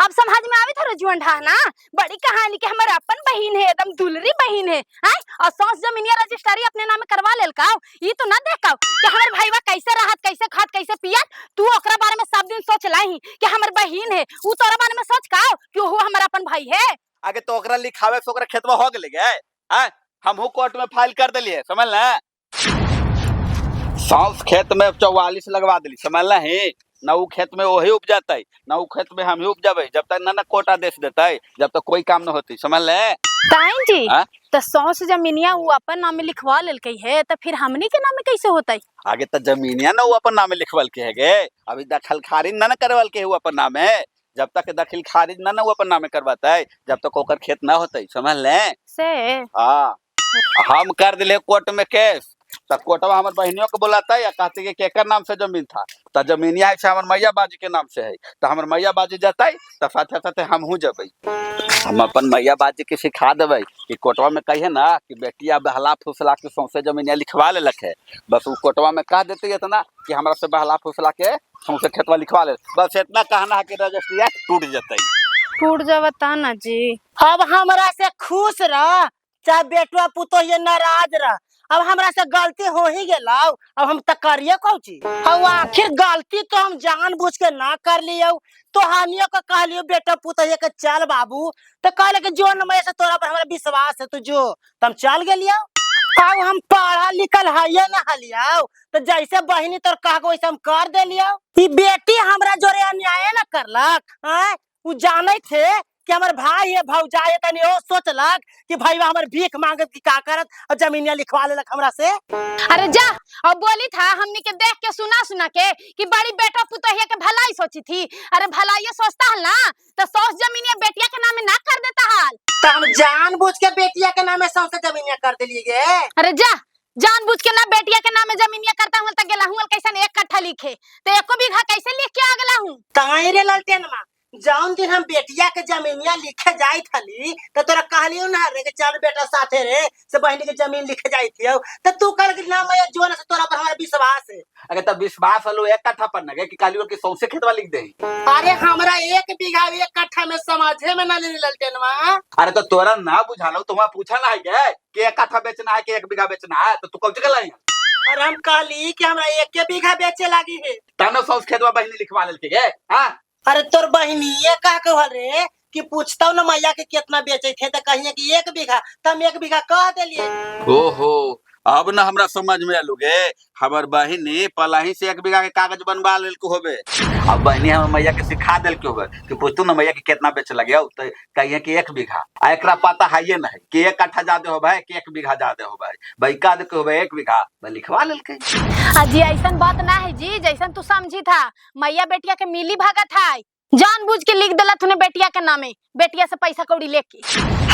अब समझ में आवे थारो जुअन ढाहना बड़ी कहानी के हमर अपन बहिन है एकदम दुलरी बहिन है हैं और सौंस जमीनिया रजिस्ट्री अपने नाम करवा लेल का ई तो ना देखा कि हमर भाईवा कैसे रहत कैसे खात कैसे पियत तू ओकरा बारे में सब दिन सोच लाही कि हमर बहिन है ऊ तोरा बारे में सोच का कि वो हमर अपन भाई है। आगे तो ओकरा लिखावे से ओकरा खेतवा हो गेले गे हैं हमहू कोर्ट में फाइल कर देलिए समझ ले सौंस खेत में 44 लगवा देली समझ ले ही ना ऊ खेत में वही उपजाते ना ऊ खेत में हम ही उपजाबे जब तक ना कोटा देश देते जब तक कोई काम न होती समझ ले ताई जी तो सौंस जमीनिया वो अपन नाम में लिखवा लेल कई है तो फिर हमनी के नाम में कैसे होता आगे तो जमीनिया ना वो अपन नाम में लिखवल के है गे अभी दखल खारिज ना करवल के अपन नाम है जब तक दखल खारिज ना वो अपन नाम में करवाता है जब तक ओकर खेत ना होता समझ ले से हाँ हम कर दिले कोर्ट में केस तो कोर्टवा हमारे बहनियों को बुलाता है या कहते कि केकर नाम से जमीन था तो जमीनिया है हमारे मैया बाजी के नाम से है तो हमारे मैया बाजी जाता है तो साथे साथे हम हूँ जब हम अपन मैया बाजी के सिखा देवे कि कोर्टवा में कही है ना कि बेटिया बहला फुसला के सौंसे जमीनिया लिखवा ले है बस वो कोर्टवा में कह देते इतना कि हमारा से बहला फुसला के सौंसे खेतवा लिखवा ले बस इतना कहना है कि रजिस्ट्रिया टूट जाता टूट जावता ना जी। अब हमरा से खुश रह चाहे बेटवा पुतो ये नाराज रह अब हमरा से गलती हो ही गेला अब हम तकरिए कौची अब आखिर गलती तो हम जानबूझ के ना कर लियो तो हानियो का कह लियो बेटा पुतहिया के चल बाबू तो कहले कि जो न से तोरा पर हमरा विश्वास है तू जो तम चल गेलियो अब हम पढ़ा लिखल है ना हलियो तो जैसे बहिनी तोर कह वैसे हम कर देलियो ई बेटी हमरा जोरे अन्याय न करलक हैं उ जाने थे कि हमारे भाई है भौजाई है तनी ओ सोचलक कि भाईवा हमर भीख मांगत की का करत और जमीनिया लिखवा लेलक हमरा से। अरे जा और बोली था हमनी के देख के सुना के कि बड़ी बेटा पुतहिया के भलाई सोची थी अरे भलाई सोचता हल ना तो सौस जमीनिया बेटिया के नाम में ना कर देता हाल तो हम जानबूझ के बेटिया के नाम में सौंसे जमीनिया कर दिलिए गे। अरे जा जानबूझ के ना बेटिया के नाम में जमीनिया करता हूं त गेला हूं कैसे एक कट्ठा लिखे तो एको बीघा कैसे लिख के आ गेला हूं ताई रे ललटेनमा जौन दिन हम बेटिया के जमीनिया लिखे जाई थली तो तोरा कहलियो ना रे के चल बेटा साथे रे से बहनी के जमीन लिखे जाई थियो तो तू कल के नाम है जोन से तोरा पर हमारा विश्वास है। अगर तब विश्वास हलो एक कट्ठा पर न गए कि कालियो के सौंसे खेतवा लिख दे अरे हमरा 1 बीघा 1 कट्ठा में समझे में ना ले ललटेनवा अरे तो तोरा ना बुझालो तुम पूछा ना है कि 1 कट्ठा बेचना है कि 1 बीघा बेचना है तो तू कब चला है और हम कहली कि हमरा 1 बीघा बेचे लागी है तनो सौंस खेतवा बहनी लिखवा लेल के हां अरे तोर बहनी ये का कहल रे कि पूछता ना मैया के कितना बेचे थे तो कहिए कि 1 बीघा तम 1 बीघा कह देलिए। ओहो अब ना हमरा समझ में आलूगे हमर बहिनी पलाही से 1 बीघा के कागज बनवा लेल को होबे अब बहिनी हम मैया के सिखा देल के होबे कि पूछतू ना मैया के कितना बेच लगे तो कहिए कि 1 बीघा आ एकरा पता है ये नहीं कि 1 कट्ठा ज्यादा होबे कि 1 बीघा ज्यादा होबे भाई का दे के होबे 1 बीघा लिखवा लेल के जी ऐसन बात ना है जी जैसन तू समझी था मैया बेटिया के मिली भागत है जानबूझ के लिख देला तूने बेटिया के नामे बेटिया से पैसा कौड़ी लेके।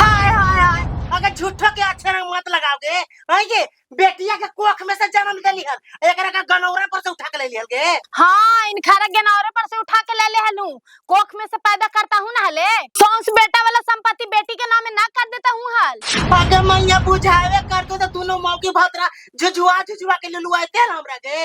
हाय हाय हाय अगर झूठो के अक्षर मत लगाओगे है बेटिया के कोख में से जन्म देली हल एकरा का गनौरा पर से उठा के ले लिहल गे। हां इनखारा गनौरा पर से उठा के ले ले हलू कोख में से पैदा करता हूं ना हले सौंस बेटा वाला संपत्ति बेटी के नाम में ना कर देता हूं हल अगर मैया बुझावे कर दो तो दोनों मौकी भतरा झुझुआ के लुलुआते हैं हमरा के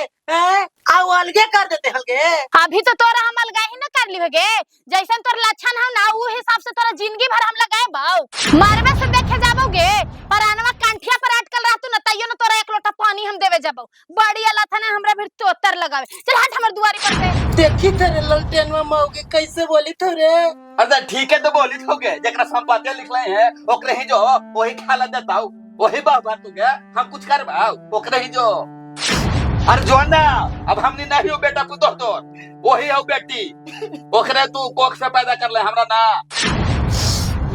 आओ अलगे कर देते हल गे। अभी तो तोरा हम अलगा ही ना कर ली गे जैसन तोर लक्षण हम ना वो हिसाब से तोरा जिंदगी भर हम लगाए बाऊ मारवे से देखे जाबोगे पर अनवा कंठिया पर अटकल रहतू न तइयो न तोरा 1 लोटा पानी हम देवे जाबो बड़ी अल्लाह थाने हमरा फिर तोतर लगावे चल हट हमर दुआरी पर से देखी तेरे ललटेनवा मौके कैसे बोली तो रे। अरे ठीक है तो बोली तो गे जकरा संपत्ति लिखले है ओकरे ही जो वही खाला देताऊ वही बाबा तू गे हम कुछ करबाऊ ओकरे ही जो अरे जो ना अब हमनी नहीं हो बेटा तू तो वही हो बेटी ओकरे तू कोख से पैदा कर ले हमरा ना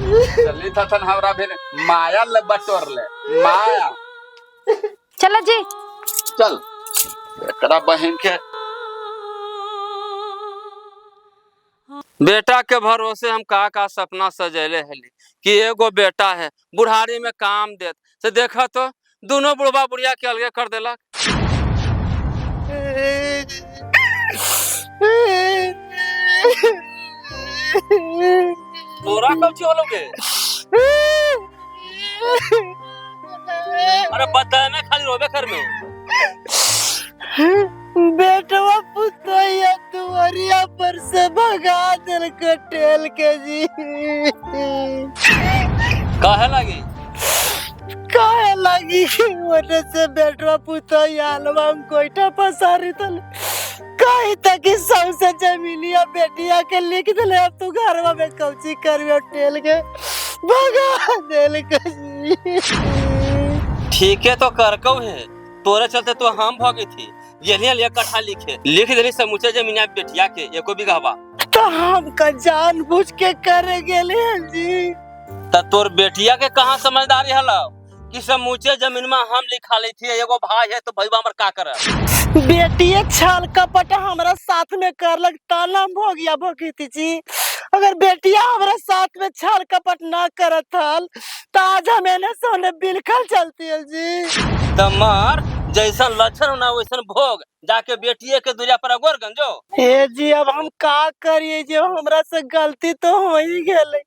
चली था हमरा फिर माया ले बटोर ले माया चलो जी चल एकरा बहन के बेटा के भरोसे हम का सपना सजेले हली कि एगो बेटा है बुढ़ारी में काम देत से देखा तो दोनों बुढ़वा बुढ़िया के अलगे कर देलक। तोरा कब होलोगे अरे बता में खाली रोबे कर में बेटवा पुतैया तू दुआरिया पर से भगा दिल कटेल के जी। काहे लगी? काहे लगी ओने से बेटवा पुतो यालवा कोइटा पसारी तल कहीं तक सबसे जमीनिया बेटिया के लिख दिले। अब तू घरवा में कौची करबे टेल के भगा दिल के जी। ठीक है तो करकऊ है, तोरे चलते तो हम भगी थी। ये कट्ठा लिख दिली समूचे जमीनिया बेटिया के एको बिघावा। तो हम का जान बुझ के करे गेले हैं जी। त तोर बेटिया के कहाँ समझदारी हला कि समूचे जमीन में हम लिखा ली थी, एगो भाई है तो भईवा हमर का कर। बेटिए छाल कपट हमरा साथ में करलक ताना भोगिया भोगी जी। अगर बेटिया हमरा साथ में छाल कपट ना करत हल तो आज हमें सोने बिल्कुल चलती है जी। तमार जैसा लक्षण ना वैसा भोग, जाके बेटिए के दूरिया पर अगोर गंजो। हे जी अब हम का करिए जो हमरा से गलती तो हो ही गेले,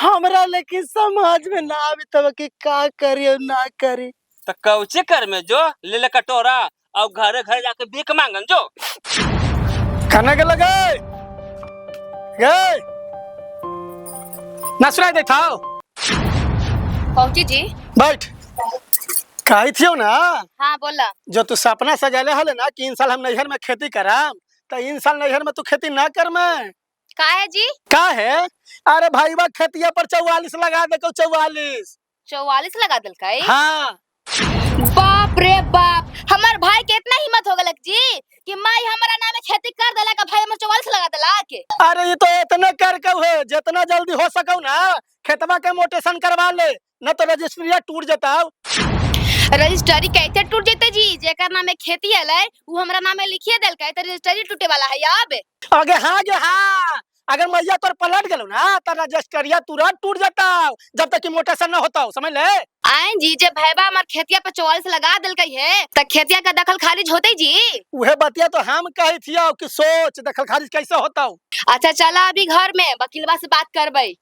हमरा लेकिन समझ में ना आवे तब कि का करिए ना करी। तो कौचे कर में जो ले कटोरा और घरे घरे जाके भीख मांगन जो। खाना के लगे गए ना सुनाई देता हो। पहुंची जी। बैठ कही थियो ना हाँ बोला। जो तू सपना सजाले हले ना कि इन साल हम नैहर में खेती कराम, तो इन साल नैहर में तू खेती ना कर में का है जी? का है? अरे भाई बा खेतिया पर 44 लगा दे को 44 44 लगा दिल का? हाँ बाप रे बाप, हमार भाई के इतना हिम्मत हो गलक जी कि माई हमारा नाम खेती कर देला का भाई हमर 44 लगा देला के। अरे ये तो इतना कर के हो जितना जल्दी हो सको ना खेतवा के मोटेशन करवा ले, न तो रजिस्ट्रिया टूट जाता। रजिस्ट्री कैसे टूट जेते जी? जेकर नाम में खेती है वो हमरा नाम में लिखिए देल का, तो रजिस्ट्री टूटे वाला है याब। आगे हाँ गे हाँ, अगर मैया तोर पलट गेलो ना तो रजिस्ट्रिया तुरंत टूट जाता जब तक कि मोटेशन न होता, समझ ले। आइन जी जे भैबा हमार खेतिया पे 44 लगा देल कई है त खेतिया का दखल खारिज होते जी। उहे बतिया तो हम कही थिया कि सोच दखल खारिज कैसे होता। अच्छा चला अभी घर में वकीलवा से बात करबे।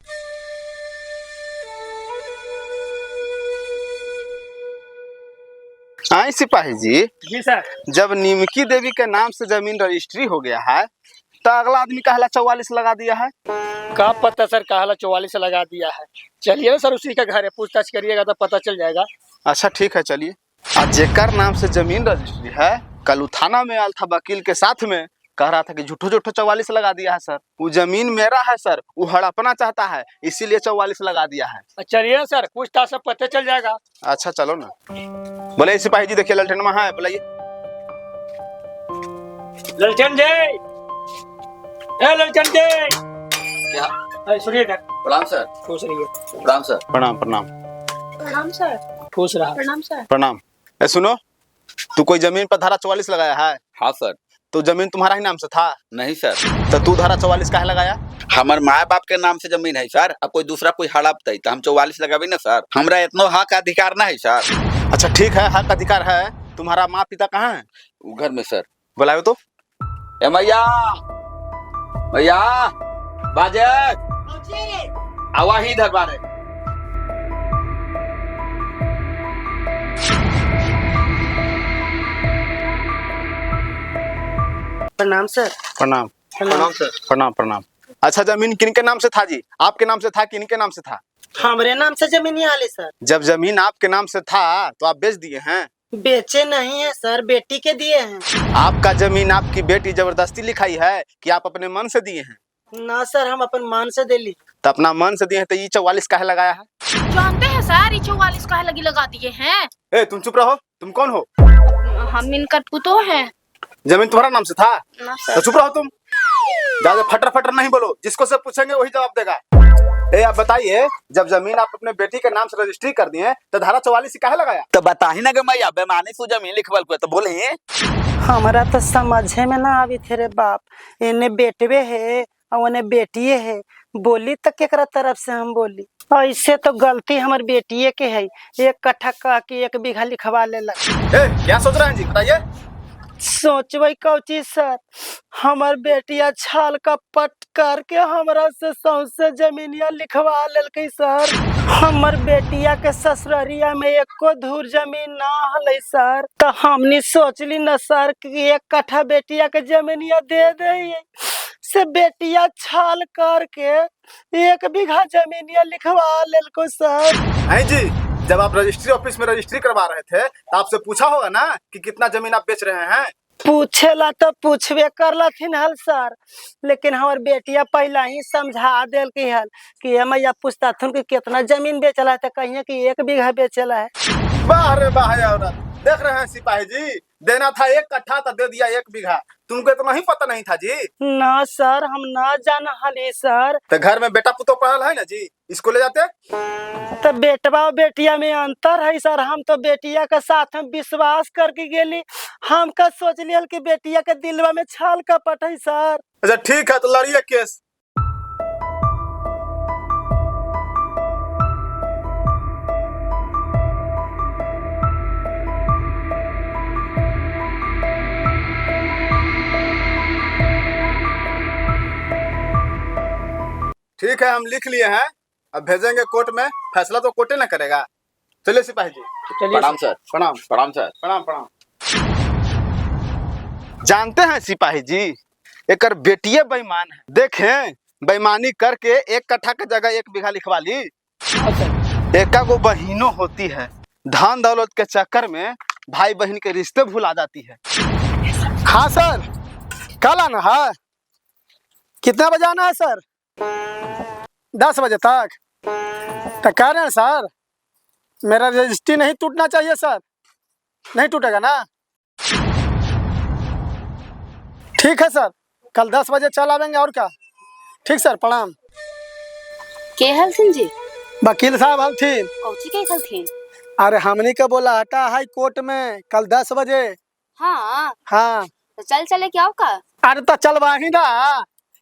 आई सिपाही जी सर। जब निमकी देवी के नाम से जमीन रजिस्ट्री हो गया है तो अगला आदमी कहला 44 लगा दिया है। का पता सर कहला 44 लगा दिया है। चलिए ना सर उसी का घर है, पूछताछ करिएगा तो पता चल जाएगा। अच्छा ठीक है चलिए। आज जेकर नाम से जमीन रजिस्ट्री है कल थाना में आया था वकील के साथ में, कह रहा था कि झूठो 44 लगा दिया है सर। वो जमीन मेरा है सर, वो हड़पना चाहता है इसीलिए 44 लगा दिया है। चलिए सर पूछताछ सब पता चल जाएगा। अच्छा चलो ना। बोले सिपाही जी देखिए ललटेन में है, बुलाइए। ललचन जी, ए ललचन जी। क्या? सुनिए प्रणाम सर। खुश रहिए। प्रणाम सर। प्रणाम प्रणाम प्रणाम सर। खुश रहा। प्रणाम सर। प्रणाम। ए सुनो, तू कोई जमीन पर धारा 44 लगाया है? हाँ सर। तो जमीन तुम्हारा ही नाम से था? नहीं सर। तो तू धारा 44 काहे लगाया? हमार माँ बाप के नाम से जमीन है सर, अब कोई दूसरा कोई हड़पते तो हम 44 लगाबी ना सर। हमरा इतना हक अधिकार ना है सर। अच्छा ठीक है, हक अधिकार है। तुम्हारा माँ पिता कहाँ है? वो घर में सर। बुलाओ तो। ए मैया, मैया बाजे आवा ही इधर बारे। प्रणाम सर। प्रणाम। प्रणाम सर। प्रणाम प्रणाम। अच्छा जमीन किनके नाम से था जी? आपके नाम से था कि इनके नाम से था? हमरे नाम से जमीन ही आले सर। जब जमीन आपके नाम से था तो आप बेच दिए हैं? बेचे नहीं है सर, बेटी के दिए हैं। आपका जमीन आपकी बेटी जबरदस्ती लिखाई है कि आप अपने मन से दिए हैं? ना सर हम अपन मान से दिली। तो अपना मन से दिए हैं तो ये 44 काहे लगाया है? जानते हैं सर ये 44 काहे लगी लगा दिए हैं? ए तुम चुप रहो, तुम कौन हो? हम इनका पुतो हैं। जमीन तुम्हारा नाम से था? ना तो सर। चुप रहो तुम, ज्यादा फटर फटर नहीं बोलो, जिसको से पूछेंगे वही जवाब देगा। ए आप बताइए, जब जमीन आप अपने बेटी के नाम से रजिस्ट्री कर दिए तो धारा 44 काहे लगाया? तो बता ही ना कि मैं बेमानी से जमीन लिखवल को तो बोले हमारा तो समझे में ना आवी थे रे बाप। इन्हें बेटवे है और उन्हें बेटिए है, बोली तक केकरा तरफ से हम बोली। ऐसे तो गलती हमार बेटिए के है, 1 कट्ठा कह के 1 बीघा लिखवा ले लग। क्या सोच रहे हैं जी बताइए? सोचबै कौची सर, हमर बेटिया छाल कपट करके हमरा से सौंसे जमीनिया लिखवा लेलकै सर। हमर बेटिया के ससुररिया में एको धूर जमीन ना हलै सर, तो हमनी सोचली न सर कि 1 कट्ठा बेटिया के जमीनिया दे दे से बेटिया छाल करके 1 बीघा जमीनिया लिखवा लेलको सर। नहीं जी, जब आप रजिस्ट्री ऑफिस में रजिस्ट्री करवा रहे थे तो आपसे पूछा होगा ना कि कितना जमीन आप बेच रहे हैं। पूछेला तो पूछबे करलथिन हल सर, लेकिन हमार बेटिया पहला ही समझा देल की हल कि ये मैया पूछताथुन कि कितना जमीन बेचला है, तो कहिए कि 1 बीघा बेचला है। वाह रे वाह है औरत, देख रहे हैं सिपाही जी, देना था 1 कट्ठा तो दे दिया 1 बीघा। तुमको इतना ही पता नहीं था जी? ना सर, हम ना जान हली सर। तो घर में बेटा पुतो पढ़ल है ना जी, इसको ले जाते। तो बेटवा और बेटिया में अंतर है सर। हम तो बेटिया के साथ में विश्वास करके गेली, हम का सोच लियल कि बेटिया के दिलवा में छाल कपट है सर। अच्छा ठीक है, तो लड़िए केस। ठीक है, हम लिख लिए हैं, अब भेजेंगे कोर्ट में, फैसला तो कोर्टे ना करेगा। चलिए सिपाही जी। प्रणाम सर। प्रणाम। प्रणाम सर। प्रणाम प्रणाम। जानते हैं सिपाही जी, एक बेटिया बेईमान है। देखें, बेईमानी करके 1 कट्ठा की जगह 1 बीघा लिखवा ली। एका को बहिनों होती है, धन दौलत के चक्कर में भाई बहन के रिश्ते भुला जाती है। हाँ सर, कल आना है। कितना बजे आना है सर? 10 बजे तक। तो कह रहे हैं सर, मेरा रजिस्ट्री नहीं टूटना चाहिए सर। नहीं टूटेगा ना? ठीक है सर, कल 10 बजे चल आवेंगे। और क्या? ठीक सर, प्रणाम। के हलथिन जी? वकील साहब हलथिन। कौची के हलथिन? अरे हमनी के बोला हटा हाई कोर्ट में कल 10 बजे। हाँ हाँ, तो चल चले क्या का? अरे तो चलवा ही ना।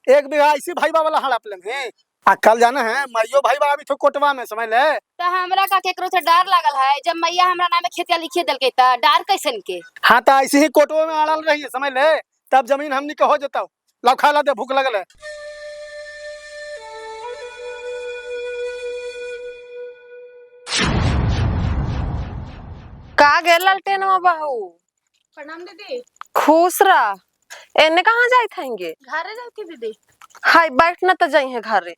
1 बीघा इसी भाई वाला हड़प लेंगे। आ कल जाना है माइयो भाई अभी तो कोटवा में, समझ ले। तो हमरा का केकरो से डर लागल है? जब मैया हमरा नाम में खेतिया लिखे देलके त डर कैसन के? हाँ, तो ऐसे ही कोटवा में अड़ल रही है, समझ ले। तब जमीन हमनी के हो जाता। लाओ खा ला दे, भूख लगल है। का गेल ललटेनवा बहू? प्रणाम दीदी। खुश रह। एने कहाँ जाए थेंगे? घरे जाती दीदी। हाय बैठ न तो जाई है घरे।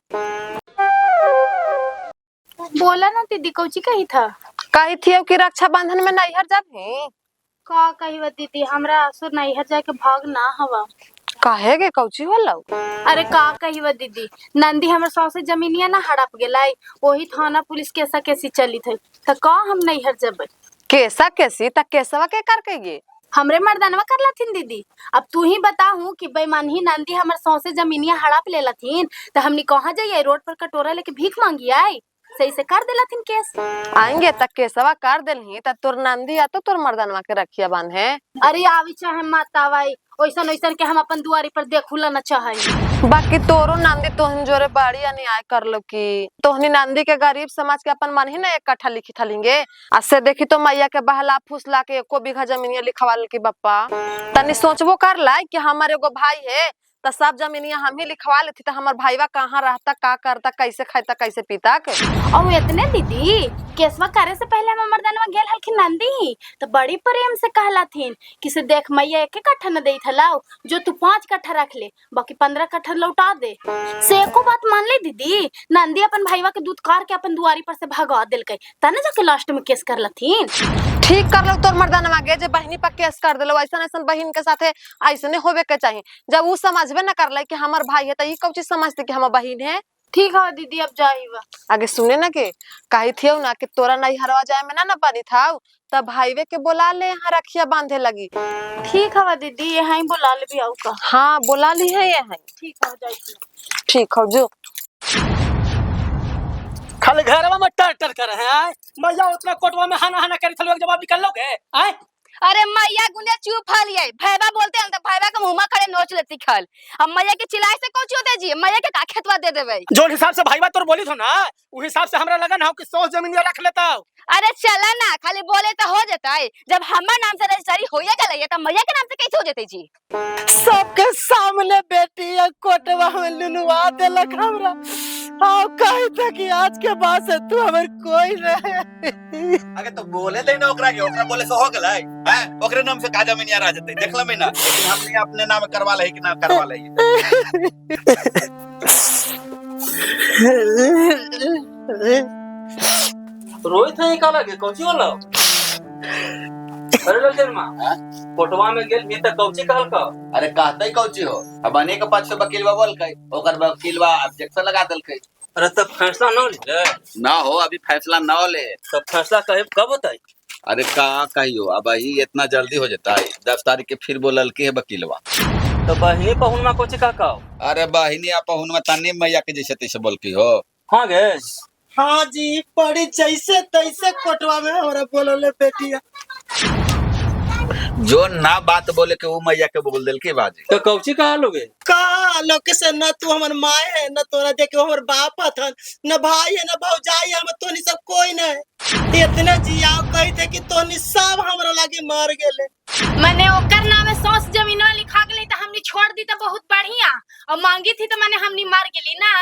बोला ना दीदी, कौची कही था? कही थी कि रक्षाबंधन में नैहर जाबी। का कही दीदी, हमरा आसुर नैहर जाके भाग ना हवा। काहे गे, कौची होलौ? अरे का कही दीदी, नंदी हमर सौसे जमीनिया ना हड़प गेलाई, वही थाना पुलिस केसा केसी चली थी, तो का हम नैहर जब? केसा केसी तक केसवा के कर के गे? हमरे मर्दानवा कर लथिन दीदी। अब तू ही बताहू कि बेईमानी नंदी हमर सौसे जमीनिया हड़प ले लथिन, तो हमनी कहाँ जाइए? रोड पर कटोरा लेके भीख मांगी आई? सही से कर दे लथिन केस। आएंगे तक केसवा कर देलही त तोर नंदी या तो तोर मर्दानवा के रखिया बांधे। अरे आवी चाहे मत आवाई, ओइसन ओइसन के हम अपन दुआरी पर देखुला न चाहे। बाकी तोरो नंदी तोहन जोरे बाड़ी अन्याय कर लो कि तोहनी नंदी के गरीब समाज के अपन मन ही ना 1 कट्ठा लिखी थलेंगे। अससे देखी तो मैया के बहला फुसला के 1 बीघा जमीनिया लिखवा के बप्पा तनी सोचबो कर ला कि हमार एगो भाई है तो सब जमीनिया हम ही लिखवा लेती, तो हमार भाईवा कहाँ रहता, का करता, कैसे खाता, कैसे पीता के। और इतने दीदी, केसवा करे से पहले हम मर्दानवा गेल हलखिन नंदी, तो बड़ी प्रेम से कहलाथिन कि से देख मैया 1 कट्ठा न देई थलाओ, जो तू 5 कट्ठा रख ले, बाकी 15 कट्ठा लौटा दे। से एको बात मान ले दीदी, नंदी अपन भाईवा के दूध कार के अपन दुआरी पर से भगा देलकै, तना जाके लास्ट में केस करलथिन। ठीक कर लो तोर मर्दानवा गे, जे बहनी पर केस कर देलो। ऐसा ऐसा बहन के साथे ऐसने होवे के चाहिए। जब वो समझबे न करले कि हमार भाई है, तो ये कौची समझते कि हमार बहन है। ठीक है दीदी, अब जाइबा। आगे सुने ना के कही थियो ना कि तोरा नहीं हरवा जाए में ना बनी था, तब भाईवे के बोला ले यहाँ रखिया बांधे लगी। ठीक है दीदी, यहाँ ही बुला ले भी आऊ का। हाँ बोला ली है यहाँ। ठीक है, जाइए। ठीक हो जो खाली घरवा में टर टर कर है। मैया उतना कोटवा में हाना हाना करी थलोग, जवाब निकल लोगे। आए अरे मैया गुने चुप हलिए भैबा बोलते हैं तो भैबा के मुंह में खड़े नोच लेती खल। अब मैया के चिल्लाए से कुछ होते जी मैया के का खेतवा दे देबे। जो हिसाब से भाईवा तोर बोली थो ना उ हिसाब से हमरा लगन हो कि 100 जमीन रख लेता। अरे चला ना खाली बोले तो हो जाता है। जब हमार नाम से रजिस्ट्री होइए गलई तो मैया के नाम से कैसे हो जाते जी। सबके सामने बेटी कोटवा में लुलुआ देलक हमरा। आओ कहि त कि आज के बाद से तू हमर कोई रहे। अगर तो बोले दे ना ओकरा बोले से हो गलै हैं ओकरे नाम से का जमीनिया रह जते देखला में ना लेकिन हमने अपने नाम करवा ले कि ना करवा ले। रोहित है का लगे कौची वाला अरे ललचन मां कोटवा में गेल भी त कौची कहल का। अरे कहते कौची हो अब अने के पास से वकीलवा बोलकै ओकर वकीलवा ऑब्जेक्शन लगा देलकै। अरे तब फैसला न ले ना हो अभी फैसला न ले तब फैसला कहे कब होता है। अरे का कहियो अब ही इतना जल्दी हो जाता है 10 तारीख के फिर बोलल के वकीलवा। तो बहिनी पहुन में कोची का कहो। अरे बहिनी पहुन में तने मैया के जैसे तैसे बोल की हो। हां गे हाँ जी पड़ी जैसे तैसे कोटवा में हमरा बोलले बेटिया। जो ना बात बोले के वो मैया के बोल देल के बाजी। तो कौची कहा लोगे का लोके से न तू हमर माय है न तोरा देखे हमर बाप हथन न भाई है न भौजाई है हम तोनी सब कोई नहीं। इतने जियाओ कही थे कि तोनी सब हमरा लागे मर गेले। मैंने ओकर नाम में 100 जमीनवा लिखा गेली तो हमनी छोड़ दी तो बहुत बढ़िया और मांगी थी तो मैंने हमनी मार गेली ना।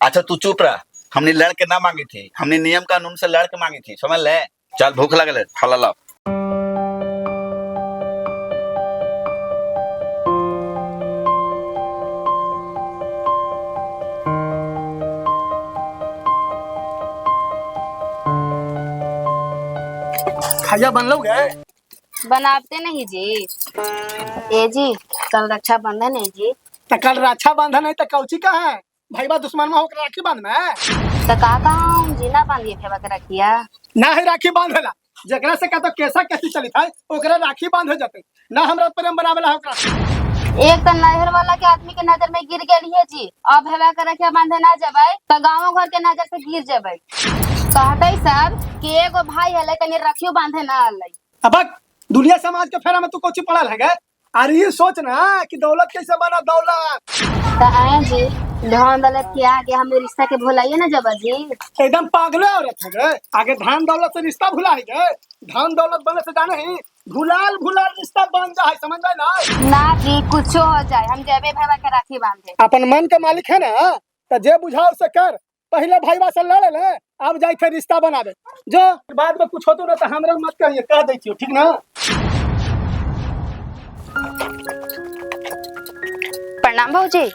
अच्छा तू चुप रह हमने लड़ के ना मांगी थी हमने नियम कानून से लड़ के मांगी थी समझ ले। चल भूख लगल फला ला। खाया बन लो गए बनाते नहीं जी। ए जी कल रक्षा बंधन है जी। तो कल रक्षा बंधन है तो कौची का है भाईवा दुश्मन में होकर राखी बांध में तो का हम जी ना बांधिए फेवा के रखिया ना ही राखी बांधेला जकरा से का तो कैसा कैसी चली था ओकरा राखी बांधे जाते ना हमरा प्रेम बनावेला ओकरा। एक तो नहर वाला के आदमी के नजर में गिर गेली है जी अब फेवा के रखिया बांधे ना जबै तो गाँव घर के नजर से गिर जबै। कहते सब कि एगो भाई हले कनी रखियो बांधे ना हले। अब दुनिया समाज के फेरा में तू कोची पड़ल है गे। अरे ये सोच ना कि दौलत कैसे बना दौलत। तो आए जी धन दौलत के आगे हम रिश्ता के भुलाइए ना जब जी। एकदम पागल औरत है गे आगे धन दौलत से रिश्ता भुला है गे। धन दौलत बने से जाने ही भुलाल रिश्ता बन जाए समझ में ना जी कुछ हो जाए हम जेबे भैया के राखी बांधे। अपन मन के मालिक है ना तो जे बुझाओ से कर पहले भाईवा से लड़ ले अब जाए थे रिश्ता बनावे जो बाद में कुछ होतो ना तो हमरा मत कहिए कह दै छियो ठीक ना। प्रणाम भौजी।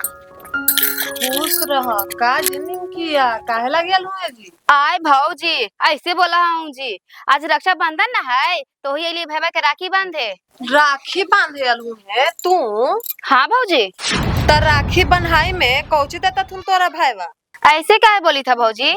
खुश रह का जिनिंग किया काहे लगे लू जी। आय भौजी ऐसे बोला हूँ जी आज रक्षा बंधन ना है तो ही लिए भैया के राखी बांधे। राखी बांधे अलू है तू। हाँ भौजी त राखी बन्हाई में कौची देता तुम तोरा भाईवा। ऐसे काहे बोली था भौजी।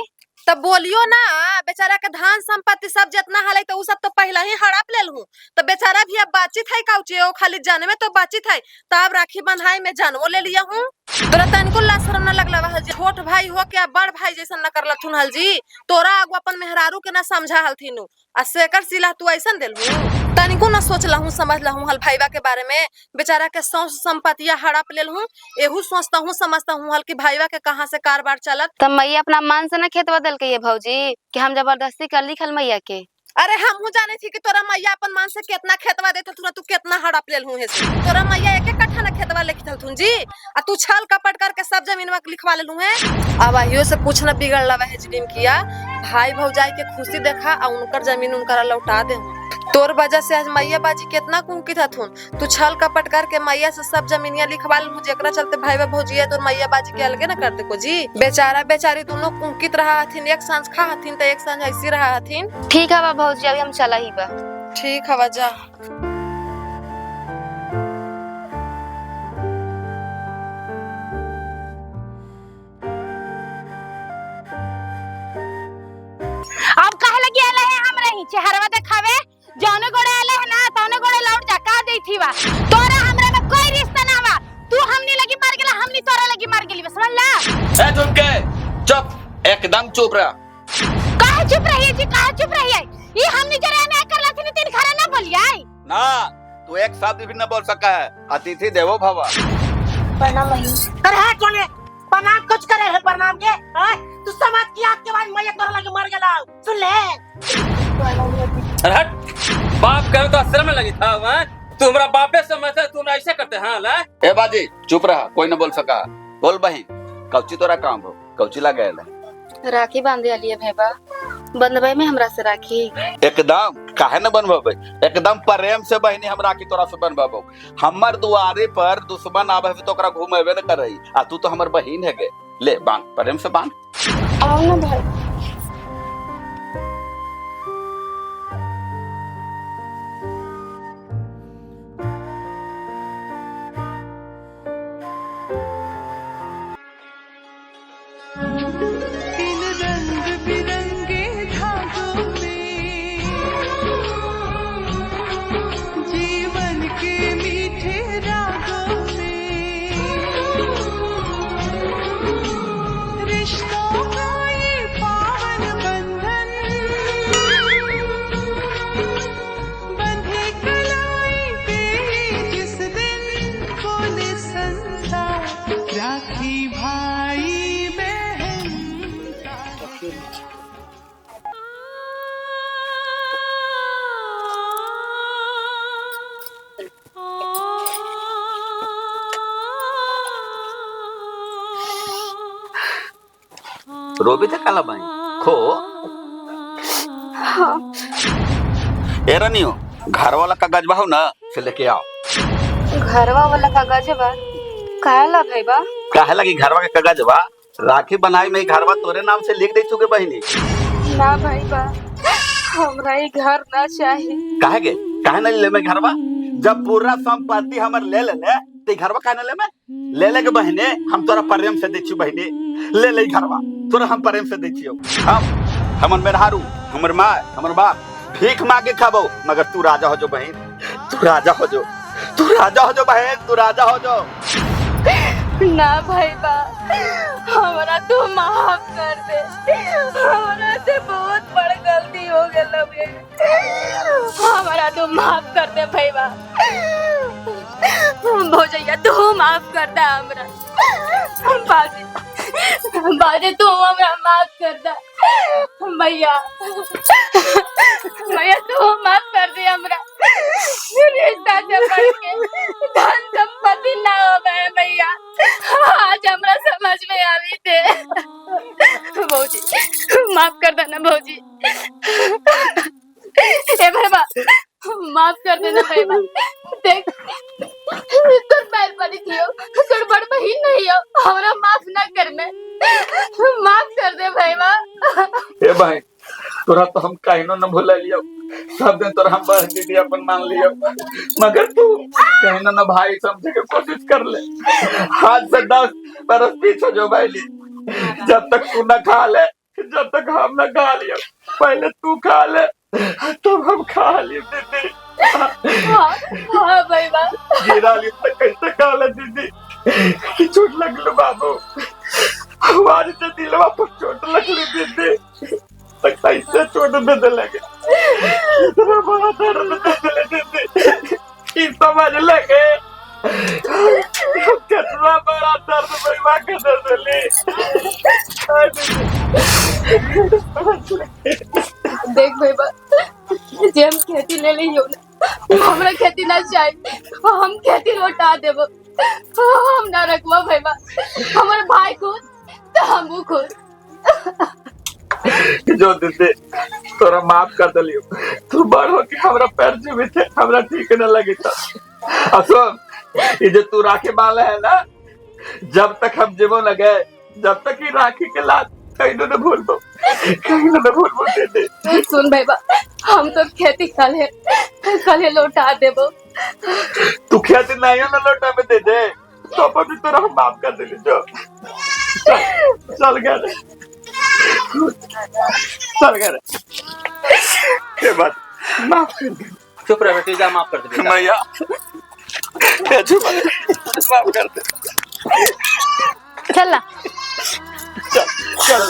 तब बोलियो ना बेचारा के धान संपत्ति सब जितना हले तो उ सब तो पहले ही हड़प लेल हूँ तो बेचारा भी अब बातचीत है काउची ओ खाली जाने में तो बातचीत है तब राखी बंधाई में जानवो ले लिया हूँ। तोरा तनिको लाज शरम न लगला है छोट भाई हो के बड़ भाई जैसा न करला थुन हल जी तोरा आगु अपन मेहरारू के ना समझा हलथिन आ सेकर सिला तू ऐसा देलहू तनिको न सोचला हूँ समझला हूँ हल भाईवा के बारे में बेचारा के सौंस संपत्तियां हड़प लेल हूँ एहू सोचता हूँ समझता हूँ हल की भाईवा के कहाँ से कारोबार चलत। तो मैया अपना मन से न खेत बदल के ये भौजी कि हम जबरदस्ती कर ली खल मैया के। अरे हमहू जाने थी कि तोरा मैया अपन मान से कितना खेतवा देत तू तू कितना हड़प लेल हूं है से तोरा मैया एक एक कट्ठा ना खेतवा लिखत थुन जी आ तू छल कपट करके सब जमीन में लिखवा लेलू है। अब आइयो से कुछ न बिगड़ लवा है जिम किया भाई भौजाई के खुशी देखा आ उनकर जमीन उनकर लौटा दे तोर वजह से आज मैया बाजी कितना कुंकित हथुन तू छल कपट करके मैया से सब जमीनिया लिखवा लेलू जेकरा चलते भाईवा भौजिया तोर मैया बाजी के अलगे न करते को जी बेचारा बेचारी दोनों कुंकित रहा हथिन एक सांझ खा हथिन तो एक सांझ ऐसी रहा हथिन। ठीक है भौजी अभी हम चला ही बा। ठीक है जा। अब कहे लगी आले है हम रही चेहरवा देखावे जौने गोड़े आले है ना तौने गोड़े लौट जा का देई थी बा तोरा हमरा में कोई रिश्ता ना बा तू हमनी लगी मार गेला हमनी तोरा लगी मार गेली बस समझ ला। ए तुम के चुप एकदम चुप रह। काहे चुप रहिए जी काहे चुप रहिए ये हमनी जरा ना करला थी तीन खरा ना बोलिए ना तू एक शब्द भी न बोल सका है। अतिथि देवो भव। प्रणाम बहन। अरे है कोने प्रणाम कुछ करे है प्रणाम के हैं? तू समाज की आग के बाद मैया तोरा लगे मर गेला सुन ले। अरे हट, बाप कहे तो आश्रम में लगी था वहाँ। तू हमारा बापे समझता है, तू ना ऐसे करते हाँ ला। ए बाजी चुप रहा, कोई न बोल सका। बोल बहन कौची तोरा काम हो, कौची ला गए? राखी बांधे आलिए भैबा, बंधबई में हमरा से राखी। एकदम काहे न बनबे, एकदम प्रेम से बहनी हम राखी तोरा से बनबाबो। हमर दुआरे पर दुश्मन आवे तो ओकरा घुमेबे न करई, आ तू तो हमर बहिन है गे। ले बांध, प्रेम से बांध। आओ ना भाई। रोबी थे काला भाई खो ए रनियो घर वाला कागज बा हो ना से लेके आओ। घरवा वाला कागज बा काला भैबा? काहे लगी घरवा के कागज बा? राखी बनाई में घरवा तोरे नाम से लिख दे चुके बहिनी। ना भैबा, हमरा ई घर ना चाहिए। काहे गे, काहे न ले में घरवा? जब पूरा संपत्ति हमर ले ते घरवा काहे न ले में? ले के बहने हम तोरा प्रेम से दै छी बहने। ले घरवा तोरा हम प्रेम से दै छियो। हमर मेहरारू, हमर माँ, हमर बाप भीख मांगे खाबो, मगर तू राजा हो जो बहन, तू राजा हो जो, तू राजा हो जो बहन, तू राजा हो जो। ना भैबा, हमरा तू माफ कर दे, हमरा से बहुत बड़ गलती हो गेल बे, हमरा तू माफ कर दे भैबा। भौजैया तू माफ कर दे हमरा। बाजी बाजी तू हमरा माफ कर दे भैया, भैया तू माफ कर दे हमरा। रिश्ता से बढ़ के धन संपत्ति ना होवे भैया, आज हमरा समझ में आवी थे। भौजी माफ कर देना भौजी। ए भैया माफ कर देना भैया। देख तोर पैर पड़ी थियो, तोर बड़ बहिन नहीं हो, हमरा माफ ना कर में, माफ कर दे भैया। ए भाई तोरा तो हम कहिनो न भूल लियो, सब दिन तोरा हम बहन दीदी अपन मान लियो, मगर तू कहिनो न भाई समझे के कोशिश कर ले। आज से 10 बरस पीछे जो भाईली, जब तक तू न खा ले, जब तक हम न खा लियो, पहले तू खा ले तब हम खा लियो दीदी। हाँ भैया। गिरा ली तो कैसे खा ले दीदी, कि चोट लगलो बाबू, हमारी तो दिलवा पर चोट लगली दीदी, तक कैसे चोट दे दे लगे, इतना बड़ा दर्द दे दे दीदी, कि समझ लगे कितना बड़ा दर्द भैया के दे दे। देख भैया, जे हम खेती ले लियो ना, हमरा खेती ना चाहिए, हम खेती लौटा देबो, हम ना रखबो भैया। हमर भाई खुद तो हमहू खुद। जो दीदी तोरा माफ कर दिलियो, तू बड़ हो के हमरा पैर छुबे थे, हमरा ठीक न लगे था। असो ये जो तू राखी बांधले है ना, जब तक हम जीवो न गए, जब तक ये राखी के लात कहीं न भूलबो, कहीं न भूलबो दीदी। सुन भैया, हम तो खेती कल लौटा देबो। तू खेती नहीं न लौटा में दे दे, तो पर भी तोरा हम माफ कर दिली। जो चल गया रे, चल गया रे, के बाद माफ कर दे। चुप रह बेटी, जा माफ कर दे बेटा। मैया माफ कर दे। चल ना। चल चल